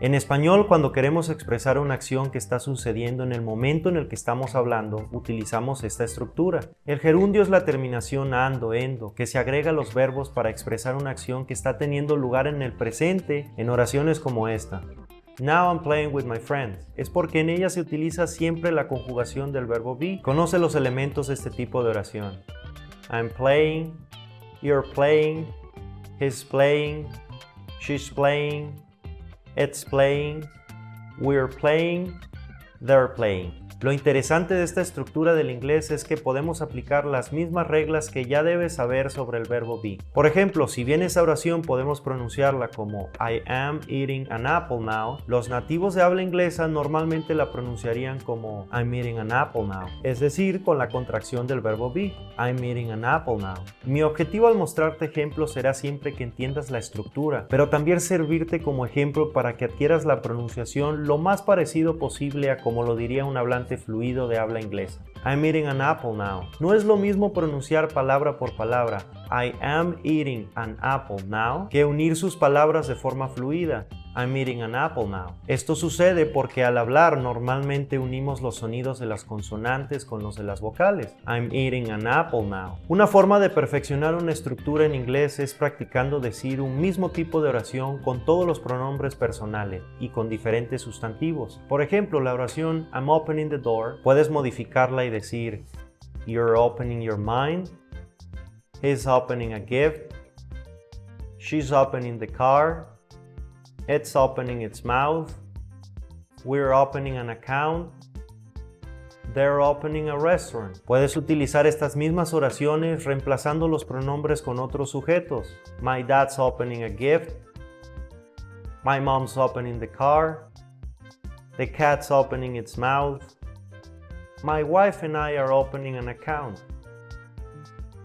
En español, cuando queremos expresar una acción que está sucediendo en el momento en el que estamos hablando, utilizamos esta estructura. El gerundio es la terminación ando, endo, que se agrega a los verbos para expresar una acción que está teniendo lugar en el presente en oraciones como esta. Now I'm playing with my friends. Es porque en ella se utiliza siempre la conjugación del verbo be. Conoce los elementos de este tipo de oración. I'm playing, you're playing, he's playing, she's playing, it's playing, we're playing, they're playing. Lo interesante de esta estructura del inglés es que podemos aplicar las mismas reglas que ya debes saber sobre el verbo be. Por ejemplo, si bien esa oración podemos pronunciarla como I am eating an apple now, los nativos de habla inglesa normalmente la pronunciarían como I'm eating an apple now, es decir, con la contracción del verbo be, I'm eating an apple now. Mi objetivo al mostrarte ejemplos será siempre que entiendas la estructura, pero también servirte como ejemplo para que adquieras la pronunciación lo más parecido posible a como lo diría un hablante fluido de habla inglesa. I'm eating an apple now. No es lo mismo pronunciar palabra por palabra I am eating an apple now que unir sus palabras de forma fluida. I'm eating an apple now. Esto sucede porque al hablar normalmente unimos los sonidos de las consonantes con los de las vocales. I'm eating an apple now. Una forma de perfeccionar una estructura en inglés es practicando decir un mismo tipo de oración con todos los pronombres personales y con diferentes sustantivos. Por ejemplo, la oración I'm opening the door, puedes modificarla y decir You're opening your mind, he's opening a gift, she's opening the car, it's opening its mouth, we're opening an account, they're opening a restaurant. Puedes utilizar estas mismas oraciones reemplazando los pronombres con otros sujetos. My dad's opening a gift, my mom's opening the car, the cat's opening its mouth, my wife and I are opening an account.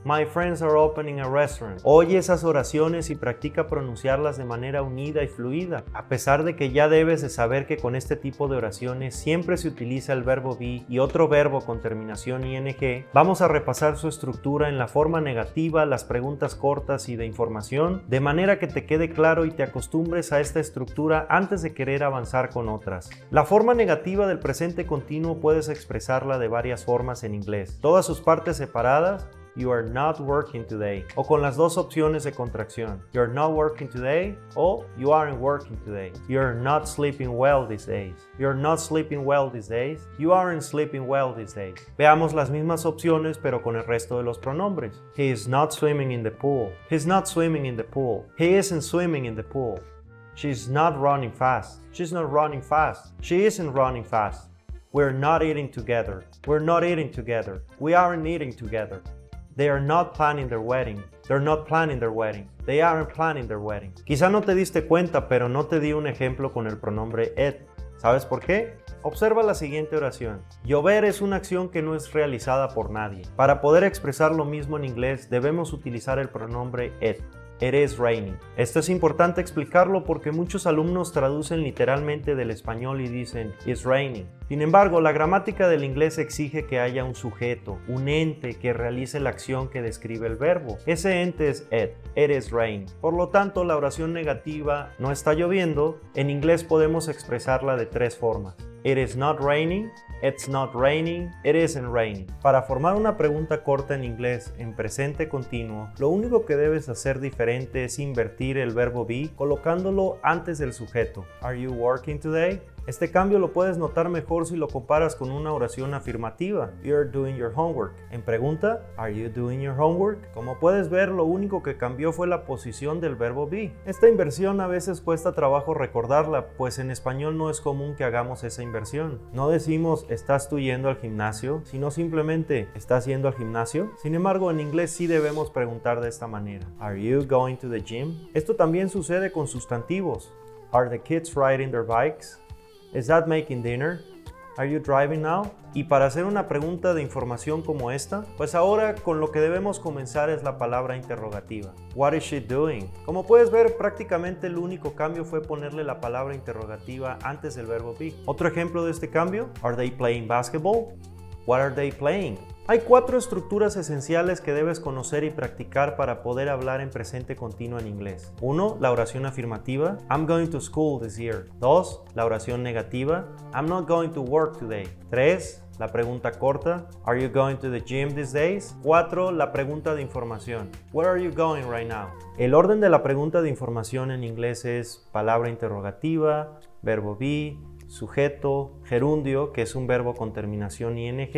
My friends are opening a restaurant. Oye esas oraciones y practica pronunciarlas de manera unida y fluida. A pesar de que ya debes de saber que con este tipo de oraciones siempre se utiliza el verbo be y otro verbo con terminación ing, vamos a repasar su estructura en la forma negativa, las preguntas cortas y de información, de manera que te quede claro y te acostumbres a esta estructura antes de querer avanzar con otras. La forma negativa del presente continuo puedes expresarla de varias formas en inglés. Todas sus partes separadas, You are not working today, o con las dos opciones de contracción. You're not working today o You aren't working today. You're not sleeping well these days. You're not sleeping well these days. You aren't sleeping well these days. Veamos las mismas opciones pero con el resto de los pronombres. He is not swimming in the pool. He's not swimming in the pool. He isn't swimming in the pool. She's not running fast. She's not running fast. She isn't running fast. We're not eating together. We're not eating together. We aren't eating together. They are not planning their wedding. They're not planning their wedding. They aren't planning their wedding. Quizá no te diste cuenta, pero no te di un ejemplo con el pronombre it. ¿Sabes por qué? Observa la siguiente oración. Llover es una acción que no es realizada por nadie. Para poder expresar lo mismo en inglés, debemos utilizar el pronombre it. It is raining. Esto es importante explicarlo porque muchos alumnos traducen literalmente del español y dicen It's raining. Sin embargo, la gramática del inglés exige que haya un sujeto, un ente que realice la acción que describe el verbo. Ese ente es it. It is rain. Por lo tanto, la oración negativa no está lloviendo, en inglés podemos expresarla de tres formas. It is not raining, it's not raining, it isn't raining. Para formar una pregunta corta en inglés en presente continuo, lo único que debes hacer diferente es invertir el verbo be colocándolo antes del sujeto. Are you working today? Este cambio lo puedes notar mejor si lo comparas con una oración afirmativa. You're doing your homework. En pregunta, Are you doing your homework? Como puedes ver, lo único que cambió fue la posición del verbo be. Esta inversión a veces cuesta trabajo recordarla, pues en español no es común que hagamos esa inversión. No decimos ¿estás tú yendo al gimnasio?, sino simplemente ¿estás yendo al gimnasio? Sin embargo, en inglés sí debemos preguntar de esta manera. Are you going to the gym? Esto también sucede con sustantivos. Are the kids riding their bikes? Is that making dinner? Are you driving now? Y para hacer una pregunta de información como esta, pues ahora con lo que debemos comenzar es la palabra interrogativa. What is she doing? Como puedes ver, prácticamente el único cambio fue ponerle la palabra interrogativa antes del verbo be. Otro ejemplo de este cambio, Are they playing basketball? What are they playing? Hay 4 estructuras esenciales que debes conocer y practicar para poder hablar en presente continuo en inglés. 1. La oración afirmativa. I'm going to school this year. 2. La oración negativa. I'm not going to work today. 3. La pregunta corta. Are you going to the gym these days? 4. La pregunta de información. Where are you going right now? El orden de la pregunta de información en inglés es palabra interrogativa, verbo be, sujeto, gerundio, que es un verbo con terminación ing.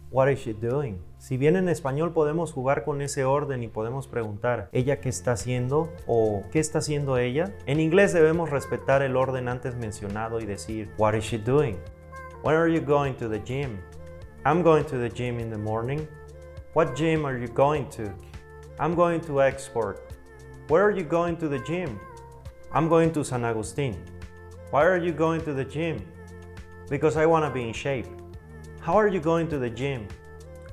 What is she doing? Si bien en español podemos jugar con ese orden y podemos preguntar ¿ella qué está haciendo? O ¿qué está haciendo ella? En inglés debemos respetar el orden antes mencionado y decir What is she doing? When are you going to the gym? I'm going to the gym in the morning. What gym are you going to? I'm going to Export. Where are you going to the gym? I'm going to San Agustin. Why are you going to the gym? Because I want to be in shape. How are you going to the gym?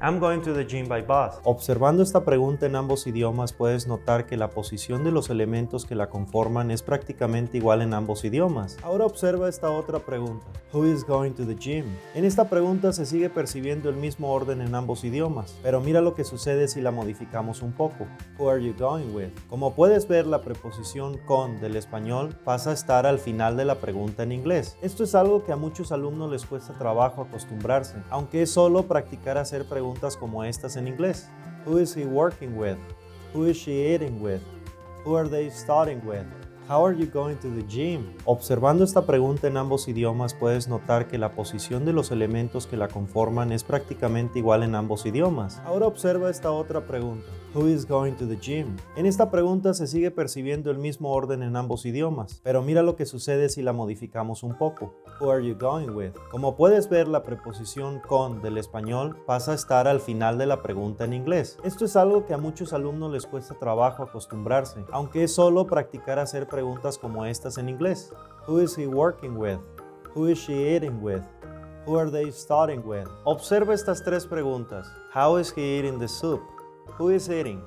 I'm going to the gym by bus. Observando esta pregunta en ambos idiomas puedes notar que la posición de los elementos que la conforman es prácticamente igual en ambos idiomas. Ahora observa esta otra pregunta. Who is going to the gym? En esta pregunta se sigue percibiendo el mismo orden en ambos idiomas, pero mira lo que sucede si la modificamos un poco. Who are you going with? Como puedes ver, la preposición con del español pasa a estar al final de la pregunta en inglés. Esto es algo que a muchos alumnos les cuesta trabajo acostumbrarse, aunque es solo practicar hacer preguntas como estas en inglés. Who is he working with? Who is she eating with? Who are they studying with? How are you going to the gym? Observando esta pregunta en ambos idiomas puedes notar que la posición de los elementos que la conforman es prácticamente igual en ambos idiomas. Ahora observa esta otra pregunta. Who is going to the gym? En esta pregunta se sigue percibiendo el mismo orden en ambos idiomas, pero mira lo que sucede si la modificamos un poco. Who are you going with? Como puedes ver, la preposición con del español pasa a estar al final de la pregunta en inglés. Esto es algo que a muchos alumnos les cuesta trabajo acostumbrarse, aunque es solo practicar hacer preguntas como estas en inglés. Who is he working with? Who is she eating with? Who are they studying with? Observa estas 3 preguntas. How is he eating the soup? Who is eating?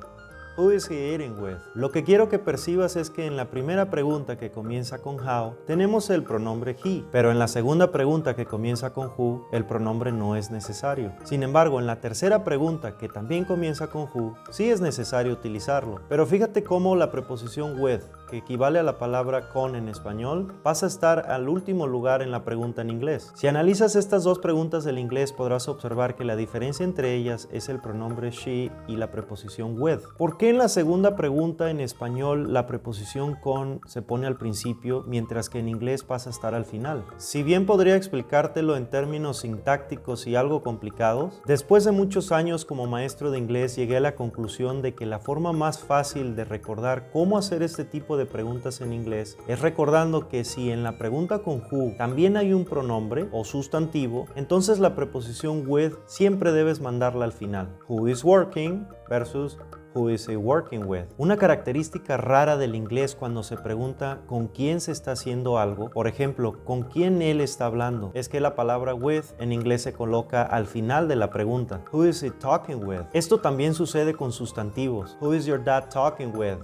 Who is he eating with? Lo que quiero que percibas es que en la primera pregunta que comienza con how, tenemos el pronombre he, pero en la segunda pregunta que comienza con who, el pronombre no es necesario. Sin embargo, en la tercera pregunta que también comienza con who, sí es necesario utilizarlo. Pero fíjate cómo la preposición with, que equivale a la palabra con en español, pasa a estar al último lugar en la pregunta en inglés. Si analizas estas 2 preguntas del inglés, podrás observar que la diferencia entre ellas es el pronombre she y la preposición with. ¿Por qué en la segunda pregunta en español la preposición con se pone al principio, mientras que en inglés pasa a estar al final? Si bien podría explicártelo en términos sintácticos y algo complicados, después de muchos años como maestro de inglés llegué a la conclusión de que la forma más fácil de recordar cómo hacer este tipo de preguntas en inglés es recordando que si en la pregunta con who también hay un pronombre o sustantivo, entonces la preposición with siempre debes mandarla al final. Who is working versus who is he working with. Una característica rara del inglés cuando se pregunta con quién se está haciendo algo, por ejemplo, con quién él está hablando, es que la palabra with en inglés se coloca al final de la pregunta. Who is he talking with? Esto también sucede con sustantivos. Who is your dad talking with?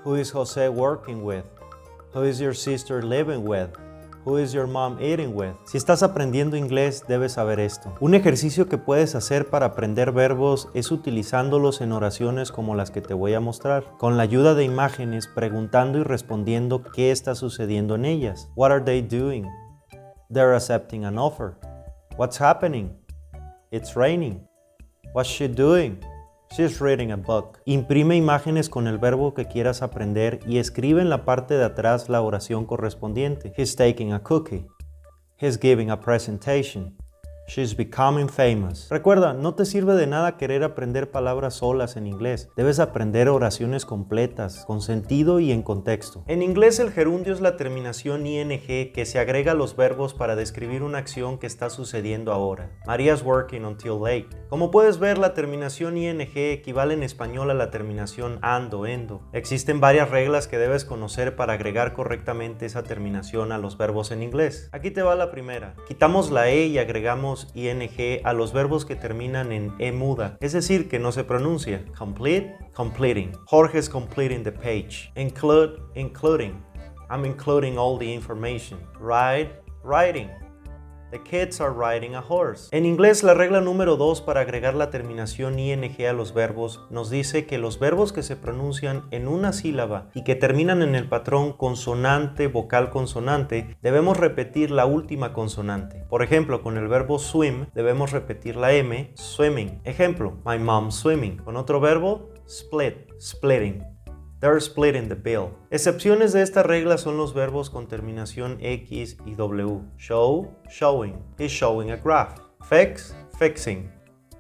Who is Jose working with? Who is your sister living with? Who is your mom eating with? Si estás aprendiendo inglés, debes saber esto. Un ejercicio que puedes hacer para aprender verbos es utilizándolos en oraciones como las que te voy a mostrar, con la ayuda de imágenes, preguntando y respondiendo qué está sucediendo en ellas. What are they doing? They're accepting an offer. What's happening? It's raining. What's she doing? She's reading a book. Imprime imágenes con el verbo que quieras aprender y escribe en la parte de atrás la oración correspondiente. He's taking a cookie. He's giving a presentation. She's becoming famous. Recuerda, no te sirve de nada querer aprender palabras solas en inglés. Debes aprender oraciones completas, con sentido y en contexto. En inglés el gerundio es la terminación ing que se agrega a los verbos para describir una acción que está sucediendo ahora. Maria's working until late. Como puedes ver, la terminación ing equivale en español a la terminación and o endo. Existen varias reglas que debes conocer para agregar correctamente esa terminación a los verbos en inglés. Aquí te va la primera. Quitamos la e y agregamos ing a los verbos que terminan en e muda, es decir, que no se pronuncia. Complete, completing. Jorge's completing the page. Include, including. I'm including all the information. Write, writing. The kids are riding a horse. En inglés, la regla número 2 para agregar la terminación ing a los verbos nos dice que los verbos que se pronuncian en una sílaba y que terminan en el patrón consonante, vocal, consonante, debemos repetir la última consonante. Por ejemplo, con el verbo swim, debemos repetir la M, swimming. Ejemplo, my mom's swimming. Con otro verbo, split, splitting. They're splitting the bill. Excepciones de esta regla son los verbos con terminación X y W. Show, showing. He's showing a graph. Fix, fixing.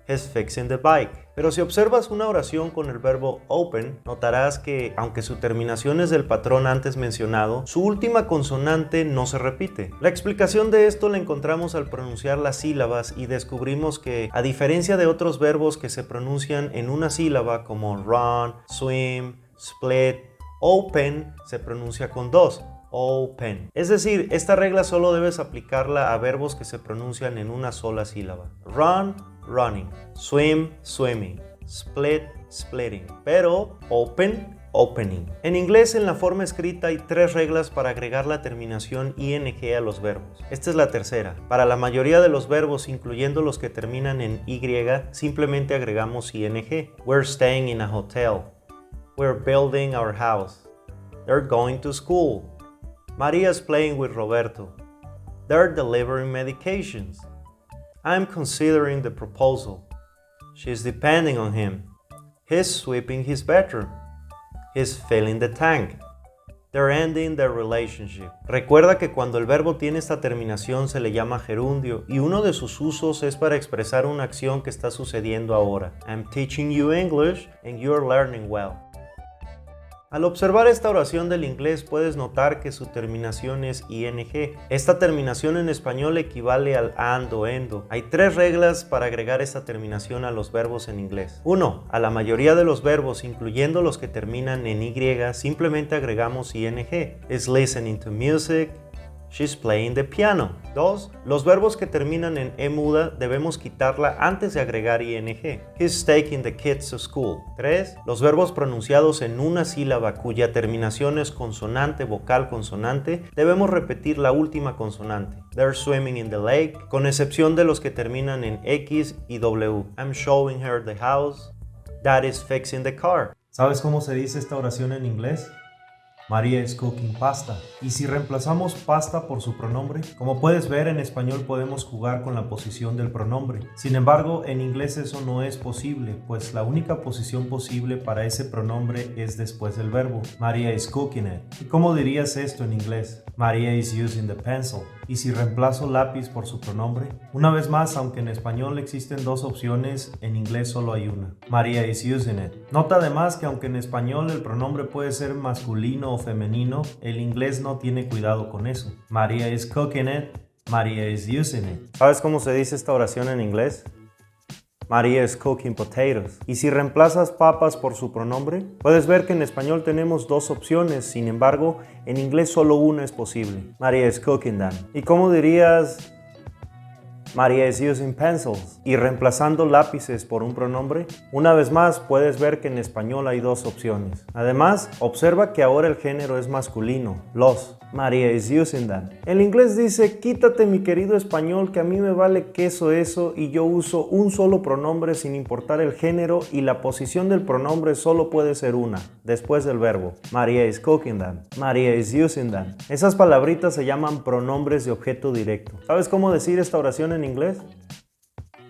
He's fixing the bike. Pero si observas una oración con el verbo open, notarás que, aunque su terminación es del patrón antes mencionado, su última consonante no se repite. La explicación de esto la encontramos al pronunciar las sílabas y descubrimos que, a diferencia de otros verbos que se pronuncian en una sílaba como run, swim, split, open se pronuncia con dos, open. Es decir, esta regla solo debes aplicarla a verbos que se pronuncian en una sola sílaba. Run, running. Swim, swimming. Split, splitting. Pero open, opening. En inglés, en la forma escrita, hay 3 reglas para agregar la terminación ing a los verbos. Esta es la tercera. Para la mayoría de los verbos, incluyendo los que terminan en y, simplemente agregamos ing. We're staying in a hotel. We're building our house. They're going to school. Maria's playing with Roberto. They're delivering medications. I'm considering the proposal. She's depending on him. He's sweeping his bedroom. He's filling the tank. They're ending their relationship. Recuerda que cuando el verbo tiene esta terminación se le llama gerundio y uno de sus usos es para expresar una acción que está sucediendo ahora. I'm teaching you English and you're learning well. Al observar esta oración del inglés puedes notar que su terminación es ing. Esta terminación en español equivale al and o endo. Hay 3 reglas para agregar esta terminación a los verbos en inglés. 1. A la mayoría de los verbos, incluyendo los que terminan en y, simplemente agregamos ing. Is listening to music. She's playing the piano. 2. Los verbos que terminan en e muda debemos quitarla antes de agregar ing. He's taking the kids to school. 3. Los verbos pronunciados en una sílaba cuya terminación es consonante, vocal, consonante, debemos repetir la última consonante. They're swimming in the lake, con excepción de los que terminan en x y w. I'm showing her the house. Dad is fixing the car. ¿Sabes cómo se dice esta oración en inglés? Maria is cooking pasta. ¿Y si reemplazamos pasta por su pronombre? Como puedes ver, en español podemos jugar con la posición del pronombre. Sin embargo, en inglés eso no es posible, pues la única posición posible para ese pronombre es después del verbo. Maria is cooking it. ¿Y cómo dirías esto en inglés? Maria is using the pencil. ¿Y si reemplazo lápiz por su pronombre? Una vez más, aunque en español existen 2 opciones, en inglés solo hay una. Maria is using it. Nota además que aunque en español el pronombre puede ser masculino o femenino, el inglés no tiene cuidado con eso. Maria is cooking it. Maria is using it. ¿Sabes cómo se dice esta oración en inglés? Maria is cooking potatoes. ¿Y si reemplazas papas por su pronombre? Puedes ver que en español tenemos 2 opciones, sin embargo, en inglés solo una es posible. Maria is cooking them. ¿Y cómo dirías Maria is using pencils? ¿Y reemplazando lápices por un pronombre? Una vez más, puedes ver que en español hay 2 opciones. Además, observa que ahora el género es masculino, los. Maria is using them. El inglés dice, quítate mi querido español que a mí me vale queso eso y yo uso un solo pronombre sin importar el género y la posición del pronombre solo puede ser una, después del verbo. Maria is cooking them. Maria is using them. Esas palabritas se llaman pronombres de objeto directo. ¿Sabes cómo decir esta oración en inglés?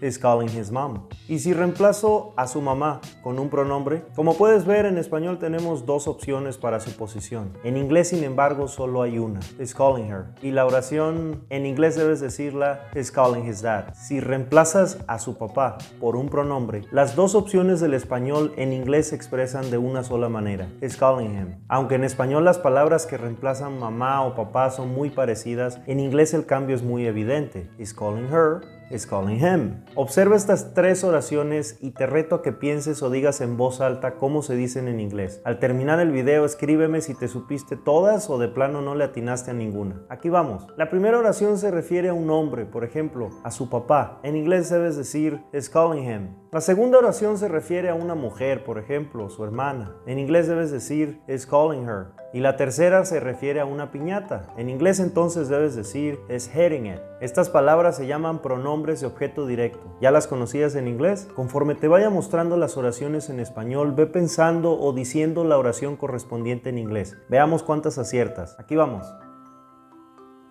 He's calling his mom. ¿Y si reemplazo a su mamá con un pronombre? Como puedes ver, en español tenemos 2 opciones para su posición. En inglés, sin embargo, solo hay una. He's calling her. Y la oración en inglés debes decirla, he's calling his dad. Si reemplazas a su papá por un pronombre, las 2 opciones del español en inglés se expresan de una sola manera. He's calling him. Aunque en español las palabras que reemplazan mamá o papá son muy parecidas, en inglés el cambio es muy evidente. He's calling her. Is calling him. Observa estas 3 oraciones y te reto a que pienses o digas en voz alta cómo se dicen en inglés. Al terminar el video, escríbeme si te supiste todas o de plano no le atinaste a ninguna. Aquí vamos. La primera oración se refiere a un hombre, por ejemplo, a su papá. En inglés debes decir is calling him. La segunda oración se refiere a una mujer, por ejemplo, su hermana. En inglés debes decir is calling her. Y la tercera se refiere a una piñata. En inglés entonces debes decir is hitting it. Estas palabras se llaman pronombres de objeto directo. ¿Ya las conocías en inglés? Conforme te vaya mostrando las oraciones en español, ve pensando o diciendo la oración correspondiente en inglés. Veamos cuántas aciertas. Aquí vamos.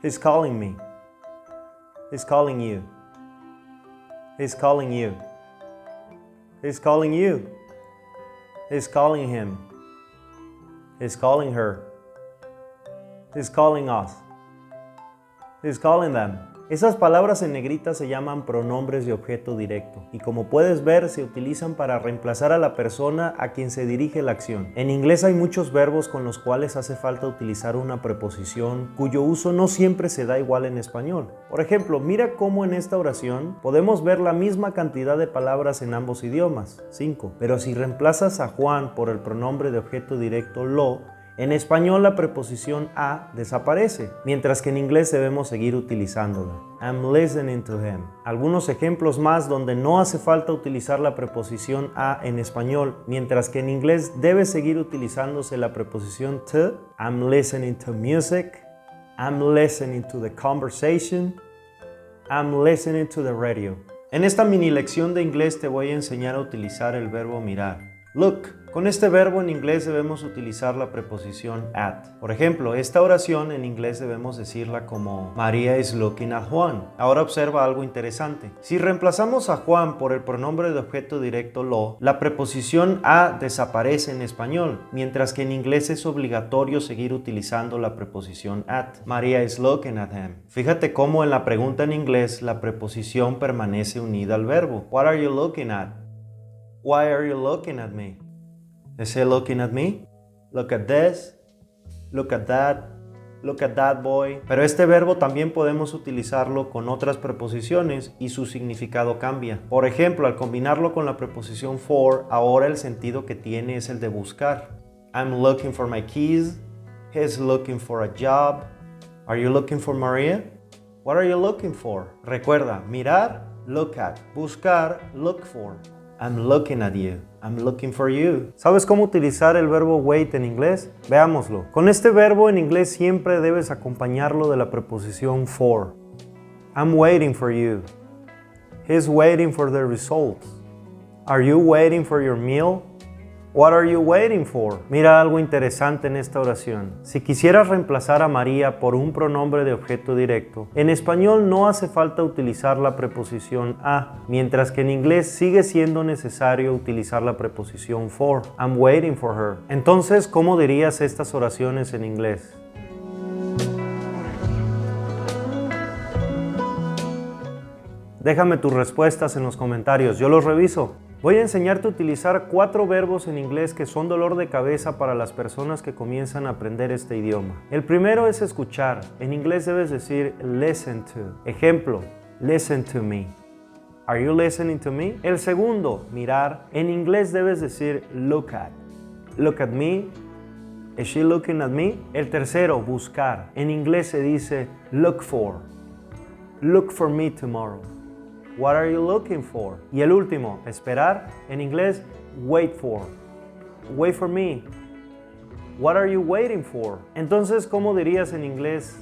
He's calling me. He's calling you. He's calling you. He's calling you. He's calling him. He's calling her. He's calling us. He's calling them. Esas palabras en negrita se llaman pronombres de objeto directo y como puedes ver se utilizan para reemplazar a la persona a quien se dirige la acción. En inglés hay muchos verbos con los cuales hace falta utilizar una preposición cuyo uso no siempre se da igual en español. Por ejemplo, mira cómo en esta oración podemos ver la misma cantidad de palabras en ambos idiomas, 5, pero si reemplazas a Juan por el pronombre de objeto directo lo, en español la preposición a desaparece, mientras que en inglés debemos seguir utilizándola. I'm listening to him. Algunos ejemplos más donde no hace falta utilizar la preposición a en español, mientras que en inglés debe seguir utilizándose la preposición to. I'm listening to music. I'm listening to the conversation. I'm listening to the radio. En esta mini lección de inglés te voy a enseñar a utilizar el verbo mirar. Look. Con este verbo en inglés debemos utilizar la preposición at. Por ejemplo, esta oración en inglés debemos decirla como María is looking at Juan. Ahora observa algo interesante. Si reemplazamos a Juan por el pronombre de objeto directo lo, la preposición a desaparece en español, mientras que en inglés es obligatorio seguir utilizando la preposición at. María is looking at him. Fíjate cómo en la pregunta en inglés la preposición permanece unida al verbo. What are you looking at? Why are you looking at me? Is he looking at me? Look at this. Look at that. Look at that boy. Pero este verbo también podemos utilizarlo con otras preposiciones y su significado cambia. Por ejemplo, al combinarlo con la preposición for, ahora el sentido que tiene es el de buscar. I'm looking for my keys. He's looking for a job. Are you looking for Maria? What are you looking for? Recuerda, mirar, look at. Buscar, look for. I'm looking at you. I'm looking for you. ¿Sabes cómo utilizar el verbo wait en inglés? Veámoslo. Con este verbo en inglés siempre debes acompañarlo de la preposición for. I'm waiting for you. He's waiting for the results. Are you waiting for your meal? What are you waiting for? Mira algo interesante en esta oración. Si quisieras reemplazar a María por un pronombre de objeto directo, en español no hace falta utilizar la preposición a, mientras que en inglés sigue siendo necesario utilizar la preposición for. I'm waiting for her. Entonces, ¿cómo dirías estas oraciones en inglés? Déjame tus respuestas en los comentarios, yo los reviso. Voy a enseñarte a utilizar 4 verbos en inglés que son dolor de cabeza para las personas que comienzan a aprender este idioma. El primero es escuchar. En inglés debes decir listen to. Ejemplo, listen to me. Are you listening to me? El segundo, mirar. En inglés debes decir look at. Look at me. Is she looking at me? El tercero, buscar. En inglés se dice look for. Look for me tomorrow. What are you looking for? Y el último, esperar. En inglés, wait for. Wait for me. What are you waiting for? Entonces, ¿cómo dirías en inglés?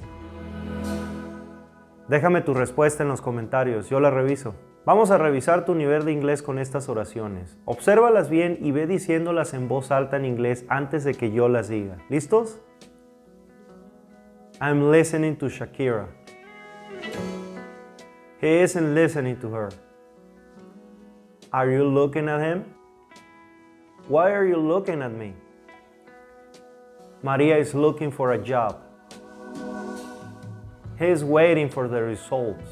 Déjame tu respuesta en los comentarios, yo la reviso. Vamos a revisar tu nivel de inglés con estas oraciones. Obsérvalas bien y ve diciéndolas en voz alta en inglés antes de que yo las diga. ¿Listos? I'm listening to Shakira. He isn't listening to her. Are you looking at him? Why are you looking at me? Maria is looking for a job. He is waiting for the results.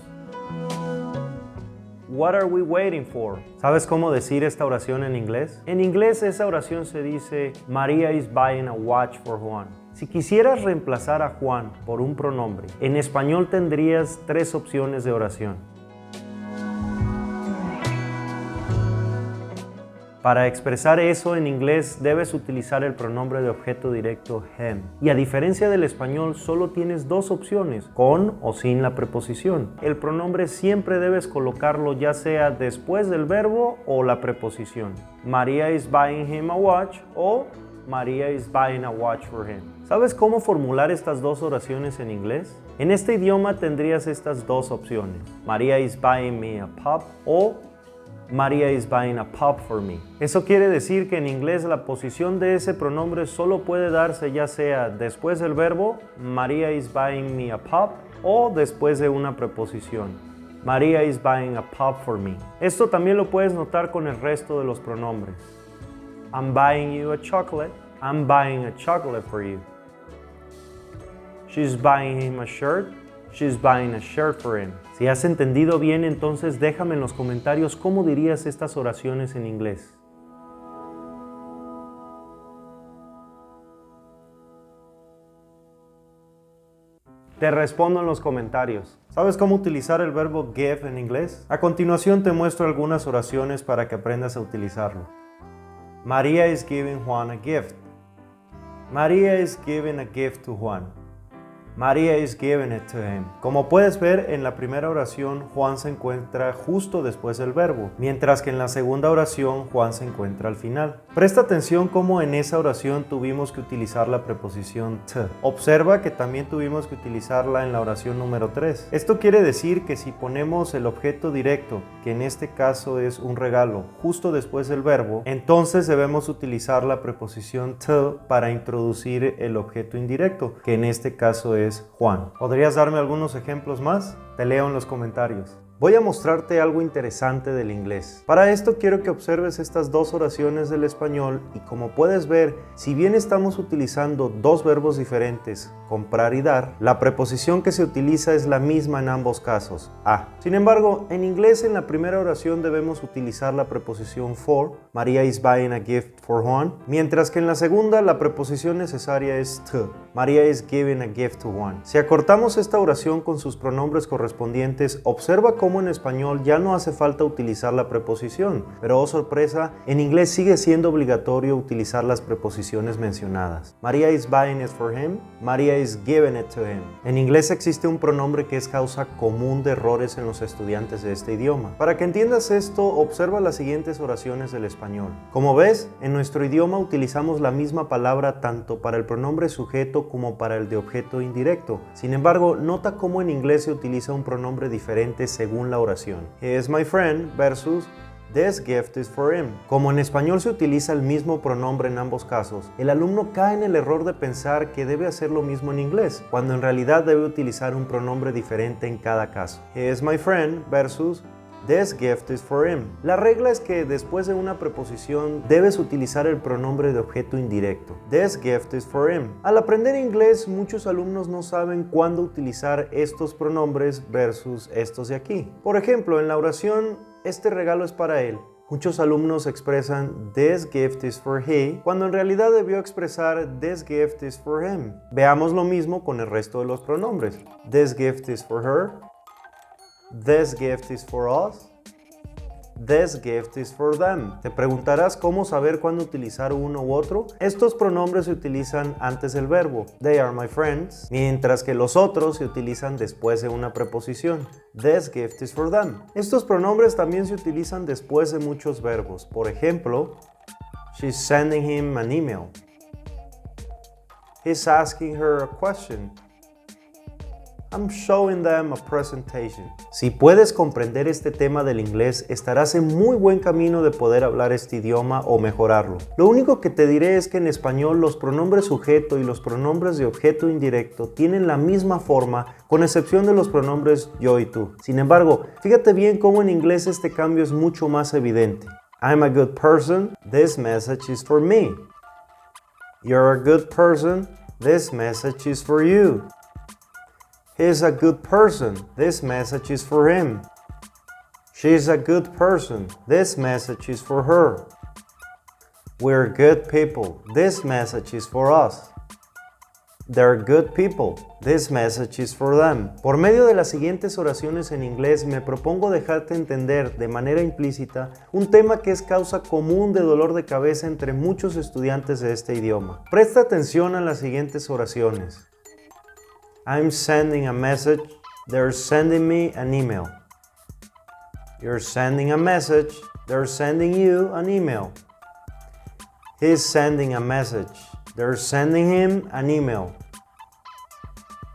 What are we waiting for? ¿Sabes cómo decir esta oración en inglés? En inglés esa oración se dice Maria is buying a watch for Juan. Si quisieras reemplazar a Juan por un pronombre, en español tendrías 3 opciones de oración. Para expresar eso en inglés debes utilizar el pronombre de objeto directo him. Y a diferencia del español, solo tienes dos opciones, con o sin la preposición. El pronombre siempre debes colocarlo ya sea después del verbo o la preposición. Maria is buying him a watch o Maria is buying a watch for him. ¿Sabes cómo formular estas dos oraciones en inglés? En este idioma tendrías estas dos opciones. Maria is buying me a pup o Maria is buying a pup for me. Eso quiere decir que en inglés la posición de ese pronombre solo puede darse ya sea después del verbo Maria is buying me a pup o después de una preposición. Maria is buying a pup for me. Esto también lo puedes notar con el resto de los pronombres. I'm buying you a chocolate. I'm buying a chocolate for you. She's buying him a shirt. She's buying a shirt for him. Si has entendido bien, entonces déjame en los comentarios cómo dirías estas oraciones en inglés. Te respondo en los comentarios. ¿Sabes cómo utilizar el verbo give en inglés? A continuación te muestro algunas oraciones para que aprendas a utilizarlo. Maria is giving Juan a gift. Maria is giving a gift to Juan. Maria is giving it to him. Como puedes ver, en la primera oración Juan se encuentra justo después del verbo, mientras que en la segunda oración Juan se encuentra al final. Presta atención cómo en esa oración tuvimos que utilizar la preposición to. Observa que también tuvimos que utilizarla en la oración número 3. Esto quiere decir que si ponemos el objeto directo, que en este caso es un regalo, justo después del verbo, entonces debemos utilizar la preposición to para introducir el objeto indirecto, que en este caso es Juan. ¿Podrías darme algunos ejemplos más? Te leo en los comentarios. Voy a mostrarte algo interesante del inglés. Para esto quiero que observes estas dos oraciones del español y como puedes ver, si bien estamos utilizando dos verbos diferentes, comprar y dar, la preposición que se utiliza es la misma en ambos casos, a. Sin embargo, en inglés en la primera oración debemos utilizar la preposición for, Maria is buying a gift for Juan, mientras que en la segunda la preposición necesaria es to, Maria is giving a gift to Juan. Si acortamos esta oración con sus pronombres correspondientes, observa cómo en español ya no hace falta utilizar la preposición, pero oh sorpresa, en inglés sigue siendo obligatorio utilizar las preposiciones mencionadas. Maria is buying it for him, Maria is giving it to him. En inglés existe un pronombre que es causa común de errores en los estudiantes de este idioma. Para que entiendas esto, observa las siguientes oraciones del español. Como ves, en nuestro idioma utilizamos la misma palabra tanto para el pronombre sujeto como para el de objeto indirecto. Sin embargo, nota cómo en inglés se utiliza un pronombre diferente según la oración. He is my friend versus this gift is for him. Como en español se utiliza el mismo pronombre en ambos casos, el alumno cae en el error de pensar que debe hacer lo mismo en inglés, cuando en realidad debe utilizar un pronombre diferente en cada caso. He is my friend versus this gift is for him. La regla es que después de una preposición debes utilizar el pronombre de objeto indirecto. This gift is for him. Al aprender inglés, muchos alumnos no saben cuándo utilizar estos pronombres versus estos de aquí. Por ejemplo, en la oración, este regalo es para él. Muchos alumnos expresan this gift is for he, cuando en realidad debió expresar this gift is for him. Veamos lo mismo con el resto de los pronombres. This gift is for her. This gift is for us. This gift is for them. Te preguntarás cómo saber cuándo utilizar uno u otro. Estos pronombres se utilizan antes del verbo. They are my friends. Mientras que los otros se utilizan después de una preposición. This gift is for them. Estos pronombres también se utilizan después de muchos verbos. Por ejemplo, she's sending him an email. He's asking her a question. I'm showing them a presentation. Si puedes comprender este tema del inglés, estarás en muy buen camino de poder hablar este idioma o mejorarlo. Lo único que te diré es que en español los pronombres sujeto y los pronombres de objeto indirecto tienen la misma forma, con excepción de los pronombres yo y tú. Sin embargo, fíjate bien cómo en inglés este cambio es mucho más evidente. I'm a good person. This message is for me. You're a good person. This message is for you. He's a good person. This message is for him. She's a good person. This message is for her. We're good people. This message is for us. They're good people. This message is for them. Por medio de las siguientes oraciones en inglés me propongo dejarte entender de manera implícita un tema que es causa común de dolor de cabeza entre muchos estudiantes de este idioma. Presta atención a las siguientes oraciones. I'm sending a message. They're sending me an email. You're sending a message. They're sending you an email. He's sending a message. They're sending him an email.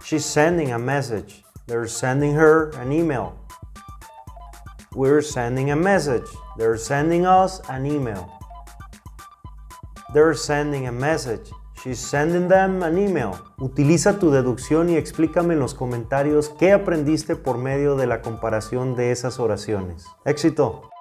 She's sending a message. They're sending her an email. We're sending a message. They're sending us an email. They're sending a message. She's sending them an email. Utiliza tu deducción y explícame en los comentarios qué aprendiste por medio de la comparación de esas oraciones. ¡Éxito!